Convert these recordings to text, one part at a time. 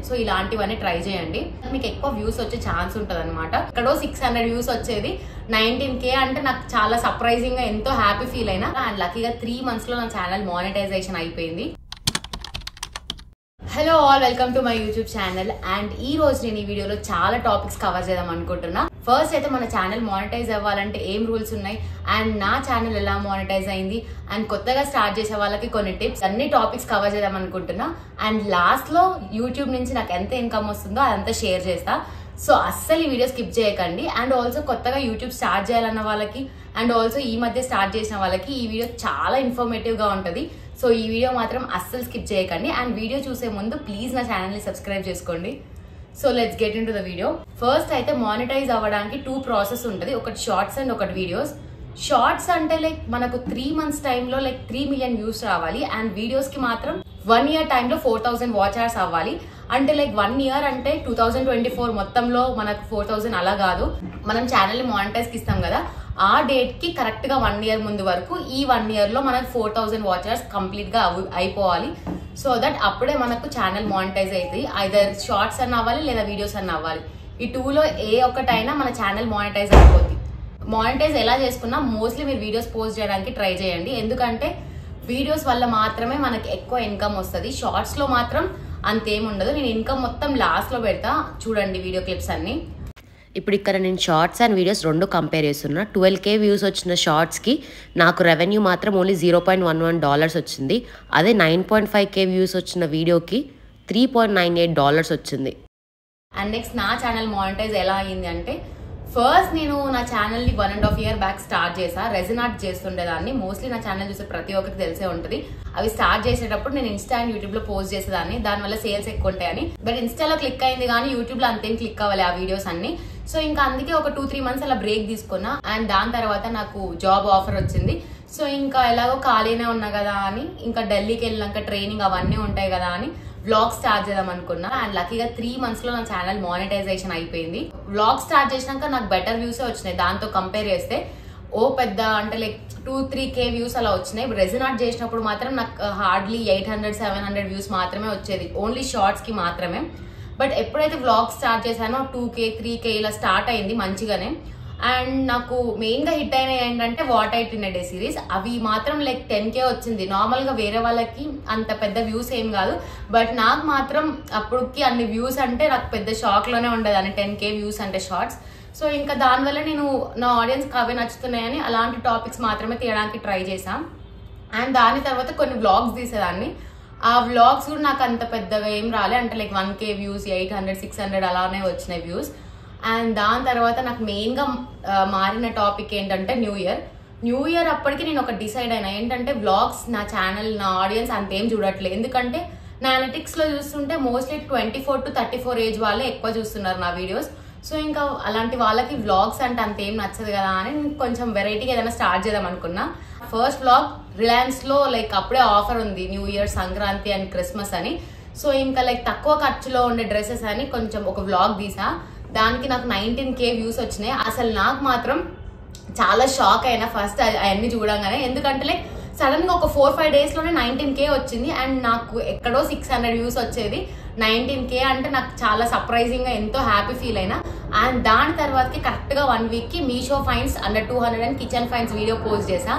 So ఇలాంటివన్నీ try చేయండి. మీకు ఎక్కువ వ్యూస్ వచ్చే ఛాన్స్ ఉంటుంది అనమాట. ఇక్కడో 600 వ్యూస్ వచ్చేది 19K అంటే నాకు చాలా సర్ప్రైజింగ్ గా ఎంతో హ్యాపీ ఫీల్ అయినా. అండ్ లక్కీగా 3 months లో నా ఛానల్ మానిటైజేషన్ అయిపోయింది. Hello all, welcome to my YouTube channel. And ఈ రోజు నేను ఈ వీడియోలో చాలా టాపిక్స్ కవర్ చేద్దాం అనుకుంటున్నా. ఫస్ట్ అయితే మన ఛానల్ మానిటైజ్ అవ్వాలంటే ఏం రూల్స్ ఉన్నాయి, అండ్ నా ఛానల్ ఎలా మానిటైజ్ అయింది, అండ్ కొత్తగా స్టార్ట్ చేసే వాళ్ళకి కొన్ని టిప్స్, అన్ని టాపిక్స్ కవర్ చేద్దాం అనుకుంటున్నా. అండ్ లాస్ట్ లో యూట్యూబ్ నుంచి నాకు ఎంత ఇన్కమ్ వస్తుందో అదంతా షేర్ చేస్తా. సో అస్సలు ఈ వీడియో స్కిప్ చేయకండి. అండ్ ఆల్సో కొత్తగా యూట్యూబ్ స్టార్ట్ చేయాలన్న వాళ్ళకి, అండ్ ఆల్సో ఈ మధ్య స్టార్ట్ చేసిన వాళ్ళకి ఈ వీడియో చాలా ఇన్ఫర్మేటివ్ గా ఉంటుంది. సో ఈ వీడియో మాత్రం అస్సలు స్కిప్ చేయకండి. అండ్ వీడియో చూసే ముందు ప్లీజ్ నా ఛానల్ని సబ్స్క్రైబ్ చేసుకోండి. So let's get in to the video. First అయితే మానిటైజ్ అవ్వడానికి 2 ప్రాసెస్ ఉంటుంది, ఒకటి షార్ట్స్ అండ్ ఒకటి వీడియోస్. షార్ట్స్ అంటే లైక్ మనకు 3 months టైంలో లైక్ 3 million వ్యూస్ రావాలి. అండ్ వీడియోస్ కి మాత్రం 1 year టైంలో 4000 వాచ్ అవర్స్ అవ్వాలి. అంటే లైక్ 1 year అంటే 2024 మొత్తంలో మనకు 4000 అలా కాదు. మనం ఛానల్ ని మానిటైజ్ కి ఇస్తాం కదా, ఆ డేట్ కి కరెక్ట్ గా 1 year ముందు వరకు ఈ 1 year లో మనకు 4000 వాచ్ అవర్స్ కంప్లీట్ గా అయిపోవాలి. సో దట్ అప్పుడే మనకు ఛానల్ మానిటైజ్ అవుతుంది. ఐదర్ షార్ట్స్ అన్న అవ్వాలి లేదా వీడియోస్ అన్న అవ్వాలి. ఈ 2లో ఏ ఒక్కటైనా మన ఛానల్ మానిటైజ్ అయిపోతుంది. మానిటైజ్ ఎలా చేసుకున్నా మోస్ట్లీ మీరు వీడియోస్ పోస్ట్ చేయడానికి ట్రై చేయండి. ఎందుకంటే వీడియోస్ వల్ల మాత్రమే మనకి ఎక్కువ ఇన్కమ్ వస్తుంది. షార్ట్స్ లో మాత్రం అంతేం ఉండదు. నేను ఇన్కమ్ మొత్తం లాస్ట్ లో పెడతా, చూడండి వీడియో క్లిప్స్ అన్ని. ఇప్పుడు ఇక్కడ నేను షార్ట్స్ అండ్ వీడియోస్ రెండు కంపేర్ చేస్తున్నా. 12K వ్యూస్ వచ్చిన షార్ట్స్కి నాకు రెవెన్యూ మాత్రం ఓన్లీ $0.11 వచ్చింది. అదే 9.5K వ్యూస్ వచ్చిన వీడియోకి $3.98 వచ్చింది. అండ్ నెక్స్ట్ నా ఛానల్ మానిటైజ్ ఎలా అయ్యింది అంటే, ఫస్ట్ నేను నా ఛానల్ని 1.5 year బ్యాక్ స్టార్ట్ చేసా. రెజిన్ ఆర్ట్ చేస్తుండేదాన్ని. మోస్ట్లీ నా ఛానల్ చూసే ప్రతి ఒక్కరికి తెలిసే ఉంటుంది. అవి స్టార్ట్ చేసేటప్పుడు నేను ఇన్స్టా అండ్ యూట్యూబ్ లో పోస్ట్ చేసేదాన్ని, దానివల్ల సేల్స్ ఎక్కువ ఉంటాయని. బట్ ఇన్స్టాలో క్లిక్ అయింది కానీ యూట్యూబ్ లో అంతేం క్లిక్ అవ్వాలి ఆ వీడియోస్ అన్ని. సో ఇంకా అందుకే ఒక 2-3 months అలా బ్రేక్ తీసుకున్నా. అండ్ దాని తర్వాత నాకు జాబ్ ఆఫర్ వచ్చింది. సో ఇంకా ఎలాగో ఖాళీనే ఉన్నా కదా అని, ఇంకా ఢిల్లీకి వెళ్ళినాక ట్రైనింగ్ అవన్నీ ఉంటాయి కదా అని వ్లాగ్ స్టార్ట్ చేద్దాం అనుకున్నా. అండ్ లక్కీగా 3 months లో నా ఛానల్ మానిటైజేషన్ అయిపోయింది. వ్లాగ్ స్టార్ట్ చేసినాక నాకు బెటర్ వ్యూసే వచ్చినాయి. దాంతో కంపేర్ చేస్తే ఓ పెద్ద అంటే లైక్ 2-3K వ్యూస్ అలా వచ్చినాయి. రెజిన్ ఆర్ట్ చేసినప్పుడు మాత్రం నాకు హార్డ్లీ 800-700 వ్యూస్ మాత్రమే వచ్చేది, ఓన్లీ షార్ట్స్ కి మాత్రమే. బట్ ఎప్పుడైతే వ్లాగ్ స్టార్ట్ చేశానో 2K 3K ఇలా స్టార్ట్ అయింది మంచిగానే. అండ్ నాకు మెయిన్ గా హిట్ అయిన ఏంటంటే what I in a day series. అవి మాత్రం లైక్ 10K వచ్చింది. నార్మల్ గా వేరే వాళ్ళకి అంత పెద్ద వ్యూస్ ఏం కాదు, బట్ నాకు మాత్రం అప్పటికి అన్ని వ్యూస్ అంటే నాకు పెద్ద షాక్ లోనే ఉండేదాన్ని, 10K వ్యూస్ అంటే షార్ట్స్. సో ఇంకా దానివల్ల నేను నా ఆడియన్స్ అవే నచ్చుతున్నాయని అలాంటి టాపిక్స్ మాత్రమే తీయడానికి ట్రై చేశాను. అండ్ దాని తర్వాత కొన్ని వ్లాగ్స్ తీసేదాన్ని. ఆ వ్లాగ్స్ కూడా నాకు అంత పెద్దగా ఏం రాలే, అంటే లైక్ 1K వ్యూస్ 800-600 అలానే వచ్చినాయి వ్యూస్. అండ్ దాని తర్వాత నాకు మెయిన్గా మారిన టాపిక్ ఏంటంటే న్యూ ఇయర్ అప్పటికి నేను ఒక డిసైడ్ అయినా ఏంటంటే వ్లాగ్స్ నా ఛానల్ నా ఆడియన్స్ అంతేం చూడట్లేదు. ఎందుకంటే నా అనలిటిక్స్ లో చూస్తుంటే మోస్ట్లీ 24 to 34 ఏజ్ వాళ్ళే ఎక్కువ చూస్తున్నారు నా వీడియోస్. సో ఇంకా అలాంటి వాళ్ళకి వ్లాగ్స్ అంటే అంతేం నచ్చదు కదా అని కొంచెం వెరైటీగా ఏదైనా స్టార్ట్ చేద్దాం అనుకున్నా. ఫస్ట్ వ్లాగ్ రిలయన్స్ లో లైక్ అప్పుడే ఆఫర్ ఉంది, new year, Sankranti and Christmas అని. సో ఇంకా లైక్ తక్కువ ఖర్చులో ఉండే డ్రెస్సెస్ అని కొంచెం ఒక వ్లాగ్ తీసా. దానికి నాకు 19K వ్యూస్ వచ్చినాయి. అసలు నాకు మాత్రం చాలా షాక్ అయినా ఫస్ట్ అవన్నీ చూడంగానే. ఎందుకంటే లైక్ సడన్ గా ఒక 4-5 days లోనే 19K వచ్చింది. అండ్ నాకు ఎక్కడో 600 వ్యూస్ వచ్చేది 19K అంటే నాకు చాలా సర్ప్రైజింగ్ గా ఎంతో హ్యాపీ ఫీల్ అయినా. అండ్ దాని తర్వాతకి కరెక్ట్ గా 1 week కి Meesho fines under 200 and kitchen fines video post చేసా.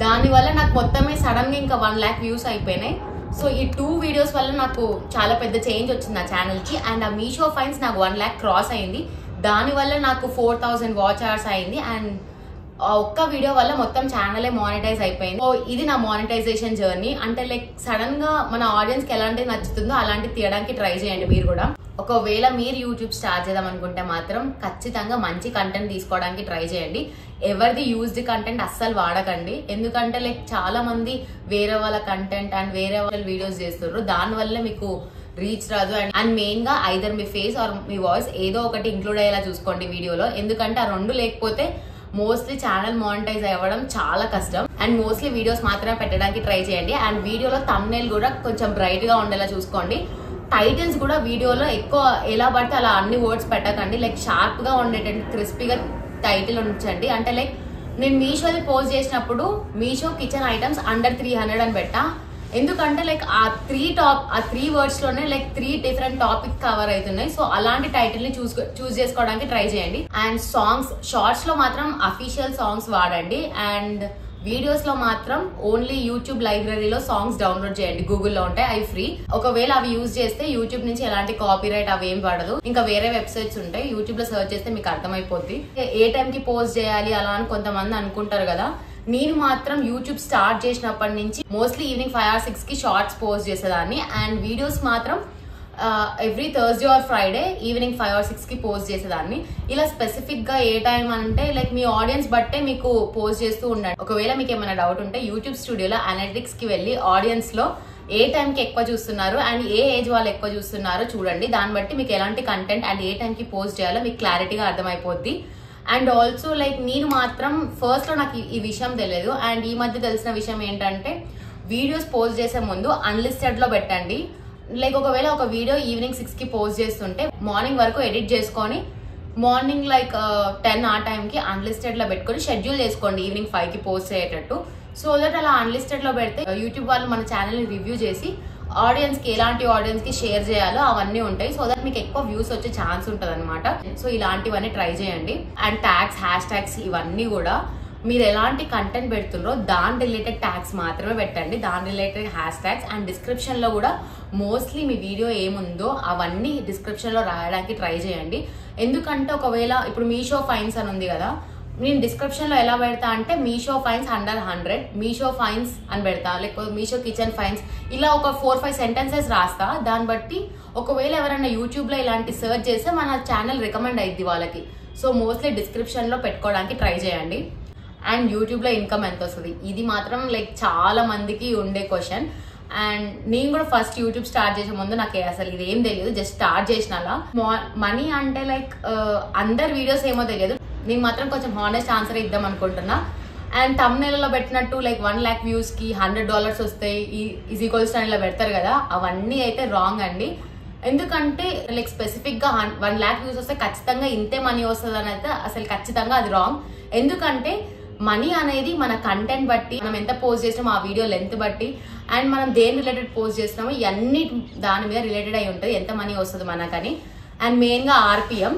దానివల్ల నాకు మొత్తమే సడన్ గా ఇంకా 1 lakh వ్యూస్ అయిపోయినాయి. సో ఈ 2 వీడియోస్ వల్ల నాకు చాలా పెద్ద చేంజ్ వచ్చింది నా ఛానల్ కి. అండ్ ఆ మీషో ఫైన్స్ నాకు 1 lakh క్రాస్ అయింది. దానివల్ల నాకు 4000 వాచ్ అవర్స్ అయింది. అండ్ ఒక్క వీడియో వల్ల మొత్తం ఛానలే మానిటైజ్ అయిపోయింది. సో ఇది నా మానిటైజేషన్ జర్నీ. అంటే లైక్ సడన్ గా మన ఆడియన్స్ కి ఎలాంటిది నచ్చుతుందో అలాంటివి తీయడానికి ట్రై చేయండి మీరు కూడా. ఒకవేళ మీరు యూట్యూబ్ స్టార్ట్ చేద్దాం అనుకుంటే మాత్రం ఖచ్చితంగా మంచి కంటెంట్ తీసుకోవడానికి ట్రై చేయండి. ఎవరిది యూజ్డ్ కంటెంట్ అస్సలు వాడకండి. ఎందుకంటే లైక్ చాలా మంది వేరే వాళ్ళ కంటెంట్ అండ్ వేరే వాళ్ళ వీడియోస్ చేస్తున్నారు, దానివల్ల మీకు రీచ్ రాదు. అండ్ మెయిన్ గా ఐదర్ మీ ఫేస్ ఆర్ మీ వాయిస్ ఏదో ఒకటి ఇంక్లూడ్ అయ్యేలా చూసుకోండి వీడియోలో. ఎందుకంటే ఆ రెండు లేకపోతే మోస్ట్లీ ఛానల్ మానిటైజ్ అవ్వడం చాలా కష్టం. అండ్ మోస్ట్లీ వీడియోస్ మాత్రమే పెట్టడానికి ట్రై చేయండి. అండ్ వీడియోలో థంబ్నెయిల్ కూడా కొంచెం బ్రైట్ గా ఉండేలా చూసుకోండి. టైటిల్స్ కూడా వీడియోలో ఎక్కువ ఎలా పడితే అలా అన్ని వర్డ్స్ పెట్టకండి. లైక్ షార్ప్ గా ఉండేటట్టు క్రిస్పీగా టైటిల్ ఉంచండి. అంటే లైక్ నేను మీషోది పోస్ట్ చేసినప్పుడు మీషో కిచెన్ ఐటమ్స్ అండర్ 300 అని పెట్టా. ఎందుకంటే లైక్ ఆ 3 వర్డ్స్ లోనే లైక్ 3 డిఫరెంట్ టాపిక్ కవర్ అవుతున్నాయి. సో అలాంటి టైటిల్ ని చూస్ చేసుకోవడానికి ట్రై చేయండి. అండ్ సాంగ్స్ షార్ట్స్ లో మాత్రం అఫీషియల్ సాంగ్స్ వాడండి. అండ్ వీడియోస్ లో మాత్రం ఓన్లీ యూట్యూబ్ లైబ్రరీలో సాంగ్స్ డౌన్లోడ్ చేయండి. గూగుల్లో ఉంటాయి, అవి ఫ్రీ. ఒకవేళ అవి యూజ్ చేస్తే యూట్యూబ్ నుంచి ఎలాంటి కాపీరైట్ అవి ఏం పడదు. ఇంకా వేరే వెబ్సైట్స్ ఉంటాయి, యూట్యూబ్ లో సర్చ్ చేస్తే మీకు అర్థమైపోద్ది. ఏ టైం కి పోస్ట్ చేయాలి అలా అని కొంతమంది అనుకుంటారు కదా. నేను మాత్రం యూట్యూబ్ స్టార్ట్ చేసినప్పటి నుంచి మోస్ట్లీ ఈవినింగ్ 5 or 6 కి షార్ట్స్ పోస్ట్ చేసేదాన్ని. అండ్ వీడియోస్ మాత్రం every Thursday or Friday evening 5 or 6 కి పోస్ట్ చేసేదాన్ని. ఇలా స్పెసిఫిక్ గా ఏ టైం అంటే లైక్ మీ ఆడియన్స్ బట్టే మీకు పోస్ట్ చేస్తూ ఉండండి. ఒకవేళ మీకు ఏమైనా డౌట్ ఉంటే యూట్యూబ్ స్టూడియోలో అనలిటిక్స్ కి వెళ్ళి ఆడియన్స్ లో ఏ టైంకి ఎక్కువ చూస్తున్నారు అండ్ ఏ ఏజ్ వాళ్ళు ఎక్కువ చూస్తున్నారో చూడండి. దాన్ని బట్టి మీకు ఎలాంటి కంటెంట్ అండ్ ఏ టైంకి పోస్ట్ చేయాలో మీకు క్లారిటీగా అర్థమైపోద్ది. అండ్ ఆల్సో లైక్ నేను మాత్రం ఫస్ట్ లో నాకు ఈ విషయం తెలియదు. అండ్ ఈ మధ్య తెలిసిన విషయం ఏంటంటే వీడియోస్ పోస్ట్ చేసే ముందు అన్లిస్టెడ్ లో పెట్టండి. లైక్ ఒకవేళ ఒక వీడియో ఈవినింగ్ 6 కి పోస్ట్ చేస్తుంటే మార్నింగ్ వరకు ఎడిట్ చేసుకొని మార్నింగ్ లైక్ 10 ఆ టైంకి అన్లిస్టెడ్ లో పెట్టుకొని షెడ్యూల్ చేసుకోండి ఈవినింగ్ 5 కి పోస్ట్ అయ్యేటట్టు. సో దట్ అలా అన్లిస్టెడ్ లో పెడితే యూట్యూబ్ వాళ్ళు మన ఛానల్ ని రివ్యూ చేసి ఆడియన్స్ కి ఎలాంటి ఆడియన్స్ కి షేర్ చేయాలో అవన్నీ ఉంటాయి. సో దట్ మీకు ఎక్కువ వ్యూస్ వచ్చే ఛాన్స్ ఉంటుంది అనమాట. సో ఇలాంటివన్నీ ట్రై చేయండి. అండ్ ట్యాగ్స్, హ్యాష్ ట్యాగ్స్ ఇవన్నీ కూడా మీరు ఎలాంటి కంటెంట్ పెడుతున్నారో దాని రిలేటెడ్ ట్యాగ్స్ మాత్రమే పెట్టండి, దాని related hash tags. And description లో కూడా మోస్ట్లీ మీ వీడియో ఏముందో అవన్నీ డిస్క్రిప్షన్ లో రాయడానికి ట్రై చేయండి. ఎందుకంటే ఒకవేళ ఇప్పుడు మీషో ఫైన్స్ అని ఉంది కదా, నేను డిస్క్రిప్షన్ లో ఎలా పెడతా అంటే Meesho fines under 100, Meesho fines అని పెడతా, లేకపోతే మీషో కిచెన్ ఫైన్స్, ఇలా ఒక 4-5 సెంటెన్సెస్ రాస్తా. దాన్ని బట్టి ఒకవేళ ఎవరైనా యూట్యూబ్ లో ఇలాంటి సర్చ్ చేస్తే మన ఛానల్ రికమెండ్ అయ్యిద్ది వాళ్ళకి. సో మోస్ట్లీ డిస్క్రిప్షన్ లో పెట్టుకోవడానికి ట్రై చేయండి. అండ్ యూట్యూబ్ లో ఇన్కమ్ ఎంత వస్తుంది, ఇది మాత్రం లైక్ చాలా మందికి ఉండే క్వశ్చన్. అండ్ నేను కూడా ఫస్ట్ యూట్యూబ్ స్టార్ట్ చేసే ముందు నాకు అసలు ఇది ఏం తెలియదు, జస్ట్ స్టార్ట్ చేసిన మనీ అంటే లైక్ అందరి వీడియోస్ ఏమో తెలియదు. నేను మాత్రం కొంచెం హానెస్ట్ ఆన్సర్ ఇద్దాం అనుకుంటున్నా. అండ్ తమ్నెయిల్లో పెట్టినట్టు లైక్ 1 lakh వ్యూస్ కి $100 వస్తాయి ఈజ్ ఈక్వల్స్ ఇలా పెడతారు కదా, అవన్నీ అయితే రాంగ్ అండి. ఎందుకంటే లైక్ స్పెసిఫిక్ గా 1 lakh వ్యూస్ వస్తే ఖచ్చితంగా ఇంతే మనీ వస్తుంది అని అయితే అసలు ఖచ్చితంగా అది రాంగ్. ఎందుకంటే మనీ అనేది మన కంటెంట్ బట్టి, మనం ఎంత పోస్ట్ చేసినామో ఆ వీడియో లెంత్ బట్టి, అండ్ మనం దేని రిలేటెడ్ పోస్ట్ చేసినామో ఇవన్నీ దాని మీద రిలేటెడ్ అయి ఉంటుంది ఎంత మనీ వస్తుంది మనకని. అండ్ మెయిన్ గా ఆర్పిఎం,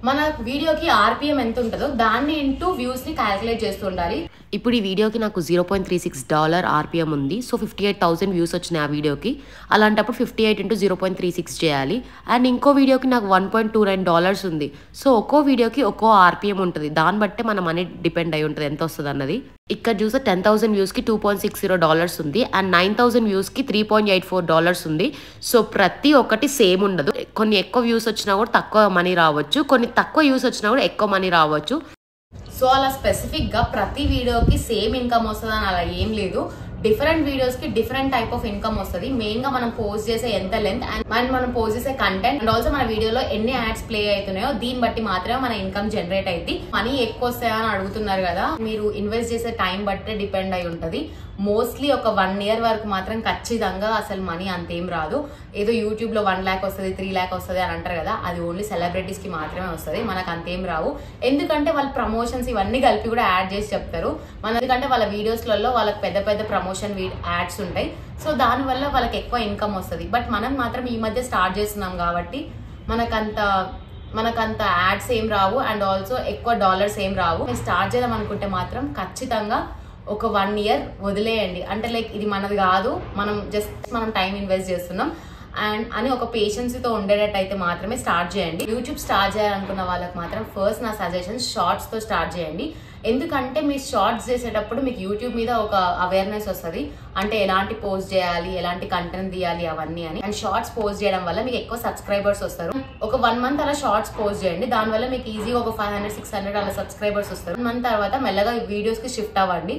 మన వీడియోకి ఆర్పిఎం ఎంత ఉంటుందో దాన్ని ఇంటూ వ్యూస్ ని క్యాలిక్యులేట్ చేస్తూ ఉండాలి. ఇప్పుడు ఈ వీడియోకి నాకు $0.36 ఆర్పిఎం ఉంది. సో 58,000 వ్యూస్ వచ్చినాయి ఆ వీడియోకి. అలాంటప్పుడు 58 into 0.36 చేయాలి. అండ్ ఇంకో వీడియోకి నాకు $1.29 ఉంది. సో ఒక్కో వీడియోకి ఒక్కో ఆర్పిఎం ఉంటుంది, దాన్ని బట్టే మన మనీ డిపెండ్ అయి ఉంటుంది ఎంత వస్తుంది అన్నది. ఇక్కడ చూస్తే 10,000 వ్యూస్కి $2.60 ఉంది. అండ్ 9,000 వ్యూస్కి $3.84 ఉంది. సో ప్రతి ఒక్కటి సేమ్ ఉండదు. కొన్ని ఎక్కువ వ్యూస్ వచ్చినా కూడా తక్కువ మనీ రావచ్చు, కొన్ని తక్కువ వ్యూస్ వచ్చినా కూడా ఎక్కువ మనీ రావచ్చు. సో అలా స్పెసిఫిక్ గా ప్రతి వీడియోకి సేమ్ ఇన్కమ్ వస్తుంది అని అలా ఏం లేదు. డిఫరెంట్ వీడియోస్ కి డిఫరెంట్ టైప్ ఆఫ్ ఇన్కమ్ వస్తుంది. మెయిన్ గా మనం పోస్ట్ చేసే ఎంత లెంత్ అండ్ మనం పోస్ట్ చేసే కంటెంట్ అండ్ ఆల్సో మన వీడియోలో ఎన్ని యాడ్స్ ప్లే అవుతున్నాయో దీన్ని బట్టి మాత్రమే మన ఇన్కమ్ జనరేట్ అయింది. మనీ ఎక్కువ వస్తాయా అని అడుగుతున్నారు కదా, మీరు ఇన్వెస్ట్ చేసే టైం బట్టే డిపెండ్ అయి ఉంటది. మోస్ట్లీ ఒక 1 year వరకు మాత్రం ఖచ్చితంగా అసలు మనీ అంతేం రాదు. ఏదో యూట్యూబ్ లో 1 lakh వస్తుంది 3 lakh వస్తుంది అని అంటారు కదా, అది ఓన్లీ సెలబ్రిటీస్ కి మాత్రమే వస్తుంది, మనకు అంతేం రావు. ఎందుకంటే వాళ్ళ ప్రమోషన్స్ ఇవన్నీ కలిపి కూడా యాడ్ చేసి చెప్తారు. ఎందుకంటే వాళ్ళ వీడియోస్లలో వాళ్ళకి పెద్ద పెద్ద ప్రమోషన్ యాడ్స్ ఉంటాయి. సో దానివల్ల వాళ్ళకి ఎక్కువ ఇన్కమ్ వస్తుంది. బట్ మనం మాత్రం ఈ మధ్య స్టార్ట్ చేస్తున్నాం కాబట్టి మనకంత యాడ్స్ ఏం రావు అండ్ ఆల్సో ఎక్కువ డాలర్స్ ఏం రావు. స్టార్ట్ చేద్దాం అనుకుంటే మాత్రం ఖచ్చితంగా ఒక 1 year వదిలేయండి. అంటే లైక్ ఇది మనది కాదు, మనం టైం ఇన్వెస్ట్ చేస్తున్నాం అండ్ అని ఒక పేషెన్స్ తో ఉండేటట్టు అయితే మాత్రమే స్టార్ట్ చేయండి. యూట్యూబ్ స్టార్ట్ చేయాలనుకున్న వాళ్ళకి మాత్రం ఫస్ట్ నా సజెషన్ షార్ట్స్ తో స్టార్ట్ చేయండి. ఎందుకంటే మీరు షార్ట్స్ చేసేటప్పుడు మీకు యూట్యూబ్ మీద ఒక అవేర్నెస్ వస్తుంది, అంటే ఎలాంటి పోస్ట్ చేయాలి, ఎలాంటి కంటెంట్ తీయాలి అవన్నీ అని. అండ్ షార్ట్స్ పోస్ట్ చేయడం వల్ల మీకు ఎక్కువ సబ్స్క్రైబర్స్ వస్తారు. ఒక 1 month అలా షార్ట్స్ పోస్ట్ చేయండి, దానివల్ల మీకు ఈజీగా ఒక 500-600 అలా సబ్స్క్రైబర్స్ వస్తారు. 1 month తర్వాత మెల్లగా వీడియోస్ కి షిఫ్ట్ అవ్వండి.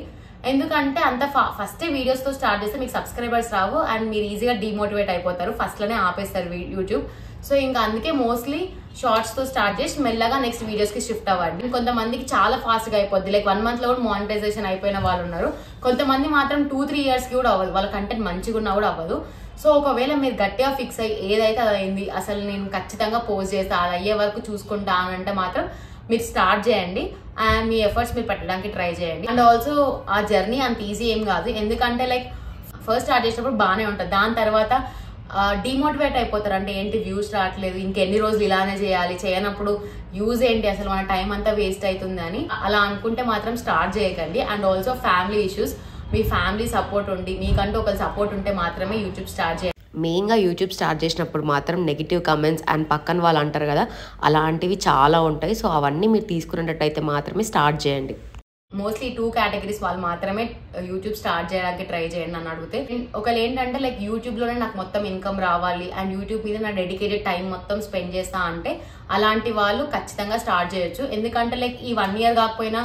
ఎందుకంటే అంత ఫస్ట్ వీడియోస్ తో స్టార్ట్ చేస్తే మీకు సబ్స్క్రైబర్స్ రావు అండ్ మీరు ఈజీగా డిమోటివేట్ అయిపోతారు, ఫస్ట్ లోనే ఆపేస్తారు యూట్యూబ్. సో ఇంకా అందుకే మోస్ట్లీ షార్ట్స్ తో స్టార్ట్ చేసి మెల్లగా నెక్స్ట్ వీడియోస్ కి షిఫ్ట్ అవ్వండి. కొంతమందికి చాలా ఫాస్ట్ గా అయిపోద్ది, లైక్ 1 month లో కూడా మానిటైజేషన్ అయిపోయిన వాళ్ళు ఉన్నారు. కొంతమంది మాత్రం 2-3 years కి కూడా అవ్వదు, వాళ్ళ కంటెంట్ మంచిగా ఉన్నా కూడా అవ్వదు. సో ఒకవేళ మీరు గట్టిగా ఫిక్స్ అయ్యి ఏదైతే అది అయింది, అసలు నేను ఖచ్చితంగా పోస్ట్ చేస్తా, అది అయ్యే వరకు చూసుకుంటా అంటే మాత్రం మీరు స్టార్ట్ చేయండి అండ్ మీ ఎఫర్ట్స్ మీరు పెట్టడానికి ట్రై చేయండి. అండ్ ఆల్సో ఆ జర్నీ అంత ఈజీ ఏం కాదు. ఎందుకంటే లైక్ ఫస్ట్ స్టార్ట్ చేసినప్పుడు బాగానే ఉంటుంది, దాని తర్వాత డిమోటివేట్ అయిపోతారు. అంటే ఏంటి వ్యూస్ రావట్లేదు, ఇంకెన్ని రోజులు ఇలానే చేయాలి, చేయనప్పుడు యూజ్ ఏంటి, అసలు మన టైం అంతా వేస్ట్ అవుతుంది అని అలా అనుకుంటే మాత్రం స్టార్ట్ చేయకండి. And also family issues, me family support ఉండి మీకంటూ ఒక సపోర్ట్ ఉంటే మాత్రమే యూట్యూబ్ స్టార్ట్ చేయండి. మెయిన్గా యూట్యూబ్ స్టార్ట్ చేసినప్పుడు మాత్రం నెగిటివ్ కమెంట్స్ అండ్ పక్కన వాళ్ళు అంటారు కదా, అలాంటివి చాలా ఉంటాయి. సో అవన్నీ మీరు తీసుకునేటట్టయితే మాత్రమే స్టార్ట్ చేయండి. మోస్ట్లీ 2 కేటగిరీస్ వాళ్ళు మాత్రమే యూట్యూబ్ స్టార్ట్ చేయడానికి ట్రై చేయండి నన్ను అడిగితే. ఒకవేళ ఏంటంటే లైక్ యూట్యూబ్లోనే నాకు మొత్తం ఇన్కమ్ రావాలి అండ్ యూట్యూబ్ మీద నా డెడికేటెడ్ టైం మొత్తం స్పెండ్ చేస్తా అంటే అలాంటి వాళ్ళు ఖచ్చితంగా స్టార్ట్ చేయొచ్చు. ఎందుకంటే లైక్ ఈ 1 year కాకపోయినా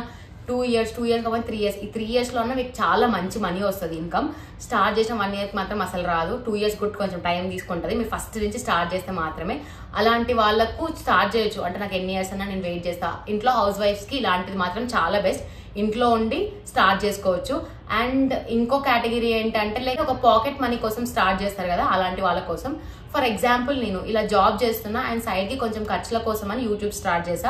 2 years కాకపోతే 3 years, ఈ 3 yearsలోనే మీకు చాలా మంచి మనీ వస్తుంది ఇన్కమ్. స్టార్ట్ చేసిన 1 yearకి మాత్రం అసలు రాదు, 2 years కూడా కొంచెం టైం తీసుకుంటుంది. మీరు ఫస్ట్ నుంచి స్టార్ట్ చేస్తే మాత్రమే అలాంటి వాళ్ళకు స్టార్ట్ చేయొచ్చు. అంటే నాకు ఎన్ని ఇయర్స్ అన్నా నేను వెయిట్ చేస్తా. ఇంట్లో హౌస్ వైఫ్స్కి ఇలాంటిది మాత్రం చాలా బెస్ట్, ఇంట్లో ఉండి స్టార్ట్ చేసుకోవచ్చు. అండ్ ఇంకో కేటగిరీ ఏంటంటే లైక్ ఒక పాకెట్ మనీ కోసం స్టార్ట్ చేస్తారు కదా, అలాంటి వాళ్ళ కోసం. ఫర్ ఎగ్జాంపుల్ నేను ఇలా జాబ్ చేస్తున్నా అండ్ సైడ్ కి కొంచెం ఖర్చుల కోసం అని యూట్యూబ్ స్టార్ట్ చేసా.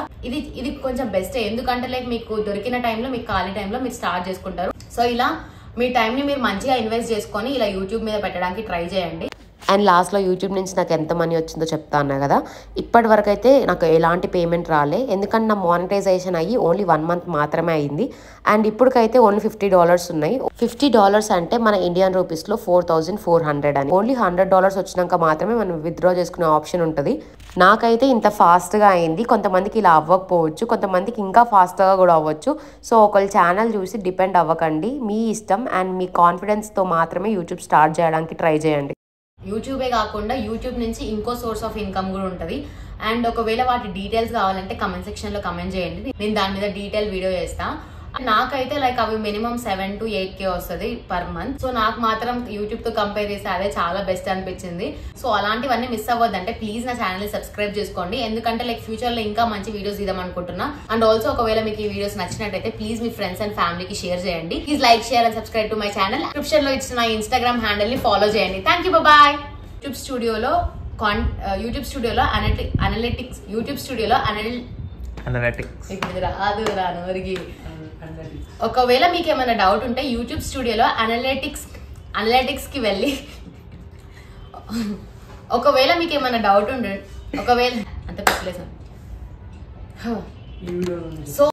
ఇది కొంచెం బెస్ట్, ఎందుకంటే లైక్ మీకు దొరికిన టైంలో, మీకు ఖాళీ టైంలో మీరు స్టార్ట్ చేసుకుంటారు. సో ఇలా మీ టైంని మీరు మంచిగా ఇన్వెస్ట్ చేసుకొని ఇలా యూట్యూబ్ మీద పెట్టడానికి ట్రై చేయండి. అండ్ లాస్ట్లో యూట్యూబ్ నుంచి నాకు ఎంత మనీ వచ్చిందో చెప్తా అన్నా కదా, ఇప్పటి వరకు అయితే నాకు ఎలాంటి పేమెంట్ రాలే, ఎందుకంటే నా మానిటైజేషన్ అయ్యి ఓన్లీ 1 month మాత్రమే అయింది. అండ్ ఇప్పటికైతే ఓన్లీ $50 ఉన్నాయి. $50 అంటే మన ఇండియన్ రూపీస్లో 4400 అని. ఓన్లీ $100 వచ్చినాక మాత్రమే మనం విత్డ్రా చేసుకునే ఆప్షన్ ఉంటుంది. నాకైతే ఇంత ఫాస్ట్గా అయింది. కొంతమందికి ఇలా అవ్వకపోవచ్చు, కొంతమందికి ఇంకా ఫాస్ట్గా కూడా అవ్వచ్చు. సో ఒకళ్ళ ఛానల్ చూసి డిపెండ్ అవ్వకండి, మీ ఇష్టం అండ్ మీ కాన్ఫిడెన్స్తో మాత్రమే యూట్యూబ్ స్టార్ట్ చేయడానికి ట్రై చేయండి. యూట్యూబే కాకుండా యూట్యూబ్ నుంచి ఇంకో సోర్స్ ఆఫ్ ఇన్కమ్ కూడా ఉంటుంది. అండ్ ఒకవేళ వాటి డీటెయిల్స్ కావాలంటే కమెంట్ సెక్షన్ లో కమెంట్ చేయండి, నేను దాని మీద డీటెయిల్ వీడియో చేస్తా. నాకైతే లైక్ అవి మినిమం 7 to 8K వస్తుంది పర్ మంత్. సో నాకు మాత్రం యూట్యూబ్ తో కంపేర్ చేస్తే అదే చాలా బెస్ట్ అనిపించింది. సో అలాంటివన్నీ మిస్ అవ్వద్దంటే ప్లీజ్ నా ఛానల్ ని సబ్స్క్రైబ్ చేసుకోండి, ఎందుకంటే లైక్ ఫ్యూచర్ లో ఇంకా మంచి వీడియోస్ తీద్దాం అనుకుంటున్నా. అండ్ ఆల్సో ఒకవేళ మీకు ఈ వీడియోస్ నచ్చినట్టయితే ప్లీజ్ మీ ఫ్రెండ్స్ అండ్ ఫ్యామిలీకి షేర్ చేయండి. Please like, share and subscribe to my channel. Description లో ఇచ్చిన ఇన్స్టాగ్రామ్ హ్యాండిల్ ని ఫాలో చేయండి. Thank you, bye. యూట్యూబ్ స్టూడియోలో ఒకవేళ మీకు ఏమైనా డౌట్ ఉంటే యూట్యూబ్ స్టూడియోలో అనలిటిక్స్ కి వెళ్ళి ఒకవేళ మీకు ఏమైనా డౌట్ ఉంటే ఒకవేళ అంత పెట్టలేదు సో